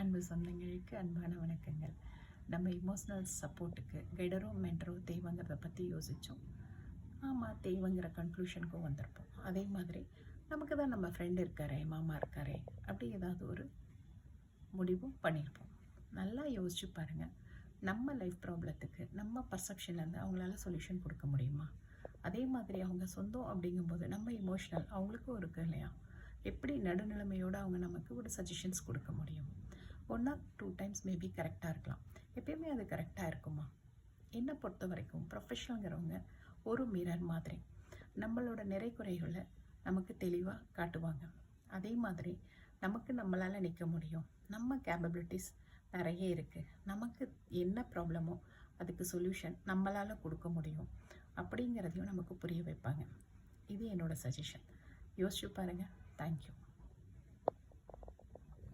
அன்பு சொந்தங்களுக்கு அன்பான வணக்கங்கள். நம்ம இமோஷ்னல் சப்போர்ட்டுக்கு கைடரோ மென்டரோ தேவைங்கிறத பற்றி யோசித்தோம். ஆமாம், தேவைங்கிற கன்க்ளூஷனுக்கும் வந்திருப்போம். அதே மாதிரி நமக்கு தான் நம்ம ஃப்ரெண்டு இருக்காரே, மாமா இருக்காரே, அப்படி ஏதாவது ஒரு முடிவும் பண்ணியிருப்போம். நல்லா யோசிச்சு பாருங்கள், நம்ம லைஃப் ப்ராப்ளத்துக்கு நம்ம பர்செப்ஷன்லேருந்து அவங்களால சொல்யூஷன் கொடுக்க முடியுமா? அதே மாதிரி அவங்க சொந்தம் அப்படிங்கும்போது நம்ம இமோஷ்னல் அவங்களுக்கும் இருக்குது இல்லையா? எப்படி நடுநிலைமையோடு அவங்க நமக்கு ஒரு சஜஷன்ஸ் கொடுக்க முடியும்? 1 or 2 டைம்ஸ் மேபி கரெக்டாக இருக்கலாம். எப்பயுமே அது கரெக்டாக இருக்குமா? என்னை பொறுத்த வரைக்கும் ப்ரொஃபஷனல்ங்கிறவங்க ஒரு மிரர் மாதிரி நம்மளோட நிறை குறைகளை நமக்கு தெளிவாக காட்டுவாங்க. அதே மாதிரி நமக்கு நம்மளால் நிற்க முடியும், நம்ம கேப்பபிலிட்டிஸ் நிறைய இருக்குது, நமக்கு என்ன ப்ராப்ளமோ அதுக்கு சொல்யூஷன் நம்மளால் கொடுக்க முடியும் அப்படிங்கிறதையும் நமக்கு புரிய வைப்பாங்க. இது என்னோடய சஜஷன். யோசிச்சு பாருங்கள். தேங்க்யூ.